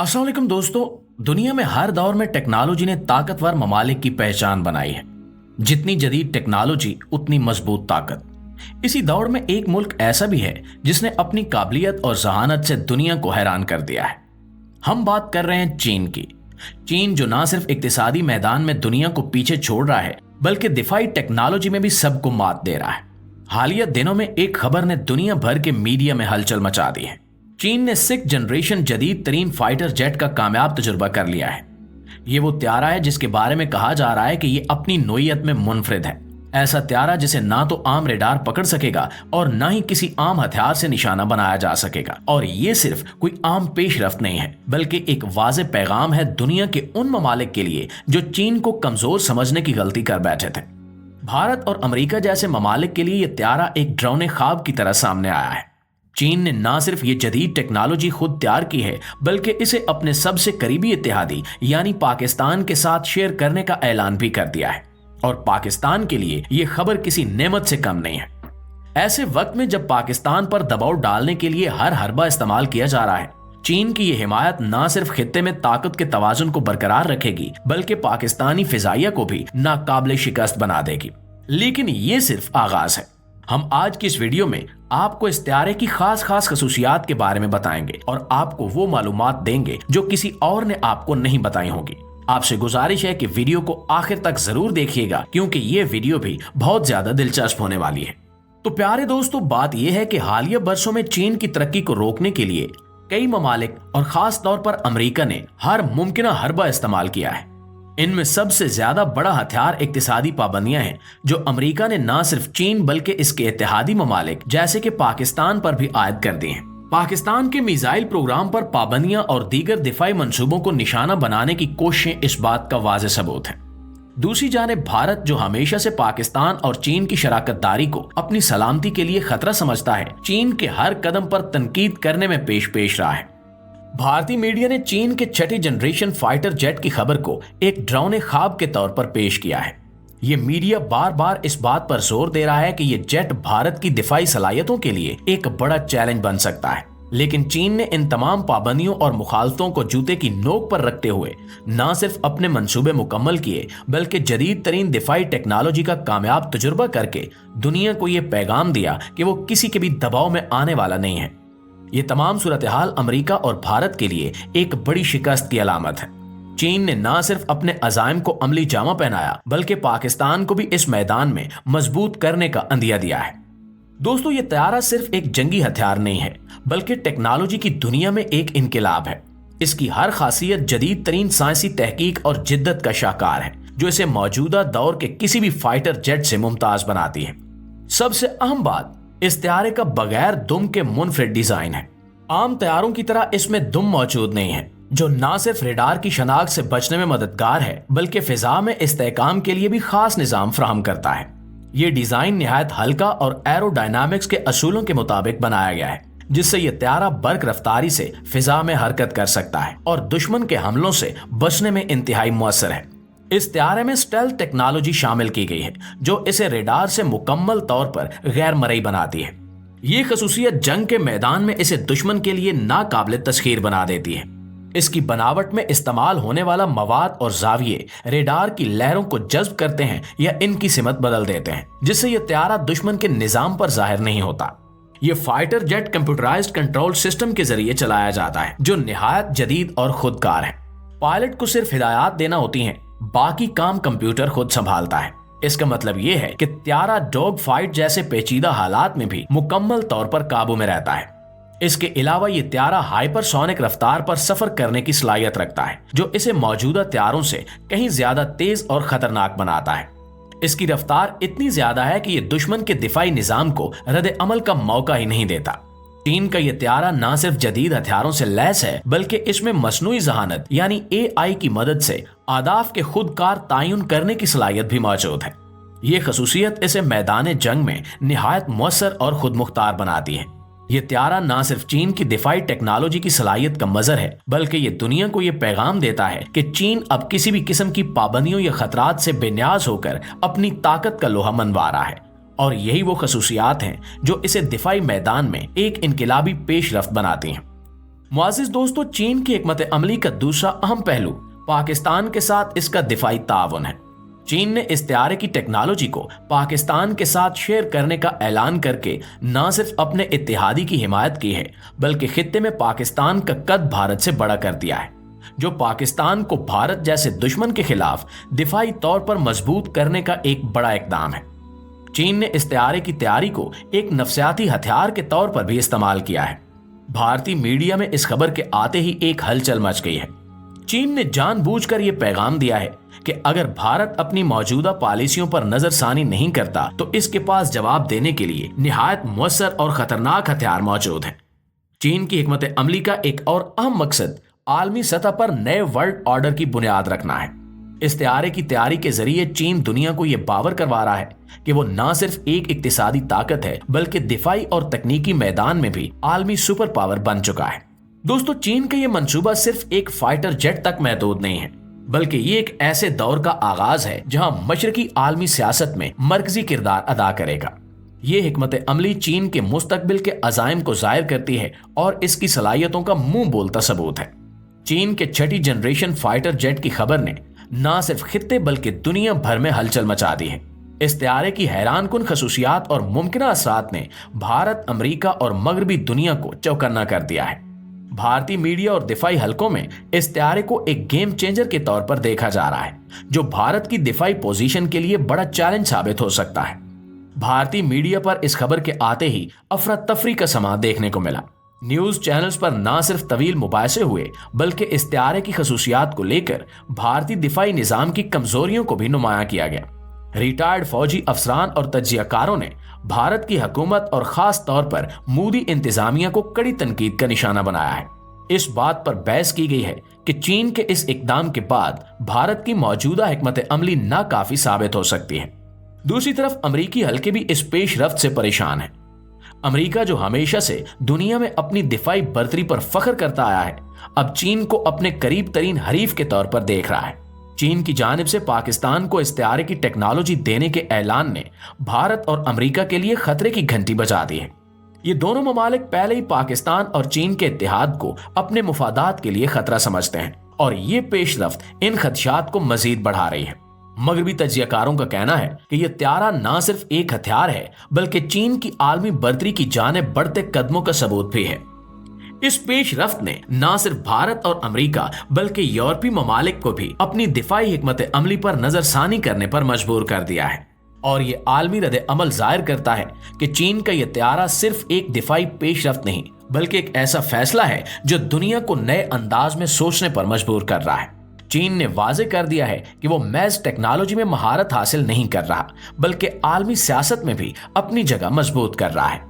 अस्सलाम वालेकुम दोस्तों। दुनिया में हर दौर में टेक्नोलॉजी ने ताकतवर ममालिक की पहचान बनाई है। जितनी जदीद टेक्नोलॉजी उतनी मजबूत ताकत। इसी दौर में एक मुल्क ऐसा भी है जिसने अपनी काबिलियत और जहानत से दुनिया को हैरान कर दिया है। हम बात कर रहे हैं चीन की। चीन जो ना सिर्फ इक्तिसादी मैदान में दुनिया को पीछे छोड़ रहा है बल्कि दिफाई टेक्नोलॉजी में भी सबको मात दे रहा है। हालिया दिनों में एक खबर ने दुनिया भर के मीडिया में हलचल मचा दी है। चीन ने 6th जनरेशन जदीद तरीन फाइटर जेट का कामयाब तजुर्बा कर लिया है। ये वो त्यारा है जिसके बारे में कहा जा रहा है कि ये अपनी नोयत में मुनफरिद है। ऐसा त्यारा जिसे ना तो आम रेडार पकड़ सकेगा और ना ही किसी आम हथियार से निशाना बनाया जा सकेगा। और ये सिर्फ कोई आम पेशरफ्त नहीं है बल्कि एक वाज़ेह पैगाम है दुनिया के उन ममालिक के लिए जो चीन को कमजोर समझने की गलती कर बैठे थे। भारत और अमेरिका जैसे ममालिक के लिए ये त्यारा एक डरावने ख्वाब की तरह सामने आया है। चीन ने ना सिर्फ ये जदीद टेक्नोलॉजी खुद तैयार की है बल्कि इसे अपने सबसे करीबी इत्तेहादी यानी पाकिस्तान के साथ शेयर करने का ऐलान भी कर दिया है। और पाकिस्तान के लिए ये खबर किसी नेमत से कम नहीं है। ऐसे वक्त में जब पाकिस्तान पर दबाव डालने के लिए हर हरबा इस्तेमाल किया जा रहा है, चीन की ये हिमायत ना सिर्फ खित्ते में ताकत के तवाजुन को बरकरार रखेगी बल्कि पाकिस्तानी फिजाइया को भी नाकाबिले शिकस्त बना देगी। लेकिन ये सिर्फ आगाज है। हम आज की इस वीडियो में आपको इस त्यारे की खास खसूसियात के बारे में बताएंगे और आपको वो मालूमात देंगे जो किसी और ने आपको नहीं बताई होगी। आपसे गुजारिश है कि वीडियो को आखिर तक जरूर देखिएगा क्योंकि ये वीडियो भी बहुत ज्यादा दिलचस्प होने वाली है। तो प्यारे दोस्तों, बात यह है कि हालिया बरसों में चीन की तरक्की को रोकने के लिए कई ममालिक और खास तौर पर अमेरिका ने हर मुमकिन हरबा इस्तेमाल किया है। इनमें सबसे ज्यादा बड़ा हथियार इक्तिसादी पाबंदियां हैं जो अमेरिका ने न सिर्फ चीन बल्कि इसके इत्तेहादी ममालिक जैसे कि पाकिस्तान पर भी आयद कर दी हैं। पाकिस्तान के मिसाइल प्रोग्राम पर पाबंदियां और दीगर दिफाई मंसूबों को निशाना बनाने की कोशिशें इस बात का वाज़ेह सबूत है। दूसरी जानिब भारत जो हमेशा से पाकिस्तान और चीन की शराकतदारी को अपनी सलामती के लिए खतरा समझता है, चीन के हर कदम पर तनकीद करने में पेश रहा है। भारतीय मीडिया ने चीन के 6ठी जनरेशन फाइटर जेट की खबर को एक डरावने ख्वाब के तौर पर पेश किया है। ये मीडिया बार बार इस बात पर जोर दे रहा है कि ये जेट भारत की दिफाई सलाहियतों के लिए एक बड़ा चैलेंज बन सकता है। लेकिन चीन ने इन तमाम पाबंदियों और मुखालफतों को जूते की नोक पर रखते हुए न सिर्फ अपने मंसूबे मुकम्मल किए बल्कि जदीद तरीन दिफाई टेक्नोलॉजी का कामयाब तजुर्बा करके दुनिया को ये पैगाम दिया कि वो किसी के भी दबाव में आने वाला नहीं है। ये तमाम सूरत हाल अमेरिका और भारत के लिए एक बड़ी शिकस्त की अलामत है। चीन ने न सिर्फ अपने अज़ाइम को अमली जामा पहनाया बल्कि पाकिस्तान को भी इस मैदान में मजबूत करने का अंदिया दिया है। दोस्तों, ये त्यारा सिर्फ एक जंगी हथियार नहीं है बल्कि टेक्नोलॉजी की दुनिया में एक इनकलाब है। इसकी हर खासियत जदीद तरीन साइंसी तहकीक और जिद्दत का शाहकार है जो इसे मौजूदा दौर के किसी भी फाइटर जेट से मुमताज बनाती है। सबसे अहम बात, इस त्यारे का बगैर दुम के मुनफरिद डिजाइन है। आम तैयारों की तरह इसमें दुम मौजूद नहीं है जो ना सिर्फ रेडार की शनाख्त से बचने में मददगार है बल्कि फिजा में इस्तेहकाम के लिए भी खास निजाम फराहम करता है। ये डिजाइन निहायत हल्का और एरोडायनामिक्स के असूलों के मुताबिक बनाया गया है जिससे यह त्यारा बर्क रफ्तारी से फिजा में हरकत कर सकता है और दुश्मन के हमलों से बचने में इंतहाई मुअस्सर है। इस त्यारे में स्टेल्थ टेक्नोलॉजी शामिल की गई है जो इसे रेडार से मुकम्मल तौर पर गैर मरई बनाती है। ये खसूसियत जंग के मैदान में इसे दुश्मन के लिए नाकाबिले तस्खीर बना देती है। इसकी बनावट में इस्तेमाल होने वाला मवाद और जाविये रेडार की लहरों को जज्ब करते हैं या इनकी सिमत बदल देते हैं जिससे यह त्यारा दुश्मन के निजाम पर जाहिर नहीं होता। यह fighter jet computerised control system के जरिए चलाया जाता है जो निहायत जदीद और खुदकार है। पायलट को सिर्फ हिदायत देना होती हैं, बाकी काम कंप्यूटर खुद संभालता है। इसका मतलब यह है कि त्यारा डॉग फाइट जैसे पेचीदा हालात में भी मुकम्मल तौर पर काबू में रहता है। इसके अलावा ये त्यारा हाइपरसोनिक रफ्तार पर सफर करने की सलाहियत रखता है जो इसे मौजूदा त्यारों से कहीं ज्यादा तेज और खतरनाक बनाता है। इसकी रफ्तार इतनी ज्यादा है कि ये दुश्मन के दिफाई निजाम को रद्द अमल का मौका ही नहीं देता। चीन का यह त्यारा न सिर्फ जदीद हथियारों से लैस है बल्कि इसमें मसनूई जहानत यानी AI की मदद से आदाफ के खुदकार तायुन करने की सलाहियत भी मौजूद है। ये खसूसियत इसे मैदान जंग में निहायत मुअस्सर और खुद मुख्तार बनाती है। ये त्यारा न सिर्फ चीन की दिफाई टेक्नोलॉजी की सलाहियत का मजर है बल्कि ये दुनिया को ये पैगाम देता है कि चीन अब किसी भी किस्म की पाबंदियों या खतरात से बेनियाज होकर अपनी ताकत का लोहा मनवा रहा है। और यही वो खसूसियात हैं जो इसे दिफाई मैदान में एक इनकलाबी पेशरफ्त बनाती हैं। मुआज़िज़ दोस्तों, चीन की हिकमत अमली का दूसरा अहम पहलू पाकिस्तान के साथ इसका दिफाई ताउन है। चीन ने इस तैयारे की टेक्नोलॉजी को पाकिस्तान के साथ शेयर करने का ऐलान करके न सिर्फ अपने इत्तेहादी की हिमायत की है, बल्कि खित्ते में पाकिस्तान का कद भारत से बड़ा कर दिया है, जो पाकिस्तान को भारत जैसे दुश्मन के खिलाफ दिफाई तौर पर मजबूत करने का एक बड़ा इकदाम है। चीन ने इस तैयारे की तैयारी को एक नफसियाती हथियार के तौर पर भी इस्तेमाल किया है। भारतीय मीडिया में इस खबर के आते ही एक हलचल मच गई है। चीन ने जानबूझकर यह पैगाम दिया है कि अगर भारत अपनी मौजूदा पॉलिसियों पर नजरसानी नहीं करता तो इसके पास जवाब देने के लिए निहायत मुअस्सर और खतरनाक हथियार मौजूद है। चीन की हिकमत अमली का एक और अहम मकसद आलमी सतह पर नए वर्ल्ड ऑर्डर की बुनियाद रखना है। इस तैयारे की तैयारी के जरिए चीन दुनिया को यह बावर करवा रहा है कि वो न सिर्फ एक इक्तिसादी ताकत है, बल्कि दिफाई और तकनीकी मैदान में भी आलमी सुपर पावर बन चुका है। दोस्तों, चीन का यह मंसूबा सिर्फ एक फाइटर जेट तक महदूद नहीं है, बल्कि ये एक ऐसे दौर का आगाज है जहां मशरकी आलमी सियासत में मरकजी किरदार अदा करेगा। ये हिकमत अमली चीन के मुस्तकबिल के अज़ाइम को जाहिर करती है और इसकी सलाहियतों का मुंह बोलता सबूत है। चीन के छठी जनरेशन फाइटर जेट की खबर ने न सिर्फ खित्ते बल्कि दुनिया भर में हलचल मचा दी है। इस तैयारे की हैरानकुन खसूसियात और मुमकिन असरात ने भारत, अमेरिका और मगरबी दुनिया को चौकन्ना कर दिया है। भारतीय मीडिया और दिफाई हलकों में इस तैयारे को एक गेम चेंजर के तौर पर देखा जा रहा है, जो भारत की दिफाई पोजीशन के लिए बड़ा चैलेंज साबित हो सकता है। भारतीय मीडिया पर इस खबर के आते ही अफरा तफरी का समा देखने को मिला। न्यूज चैनल्स पर न सिर्फ तवील मुबाहिसे हुए, बल्कि इस तैयारे की खसूसियात को लेकर भारतीय दिफाई निजाम की कमजोरियों को भी नुमाया किया गया। रिटायर्ड फौजी अफसरान और तज्जियाकारों ने भारत की हुकूमत और खास तौर पर मोदी इंतजामिया को कड़ी तनकीद का निशाना बनाया है। इस बात पर बहस की गई है कि चीन के इस इकदाम के बाद भारत की मौजूदा हिकमत अमली नाकाफी साबित हो सकती है। दूसरी तरफ अमरीकी हलके भी इस पेशरफ्त से परेशान है। अमेरिका, जो हमेशा से दुनिया में अपनी दिफाई बर्तरी पर फख्र करता आया है, अब चीन को अपने करीब तरीन हरीफ के तौर पर देख रहा है। चीन की जानिब से पाकिस्तान को इस तैयारे की टेक्नोलॉजी देने के ऐलान ने भारत और अमेरिका के लिए खतरे की घंटी बजा दी है। ये दोनों ममालिक पहले ही पाकिस्तान और चीन के इत्तेहाद को अपने मुफादात के लिए खतरा समझते हैं और ये पेशरफ्त इन खदशात को मजीद बढ़ा रही है। मगरबी तज्जियाकारों का कहना है कि यह तैयारा न सिर्फ एक हथियार है, बल्कि चीन की आलमी बर्तरी की जानिब बढ़ते कदमों का सबूत भी है। इस पेशरफ्त ने न सिर्फ भारत और अमेरिका बल्कि यूरोपीय ममालिक को भी अपनी दिफाई हिकमत अमली पर नजरसानी करने पर मजबूर कर दिया है और ये आलमी रद्द अमल जाहिर करता है कि चीन का यह तैयारा सिर्फ एक दिफाई पेशरफ्त नहीं, बल्कि एक ऐसा फैसला है जो दुनिया को नए अंदाज में सोचने पर मजबूर कर रहा है। चीन ने वाजे कर दिया है कि वो महज टेक्नोलॉजी में महारत हासिल नहीं कर रहा, बल्कि आलमी सियासत में भी अपनी जगह मजबूत कर रहा है।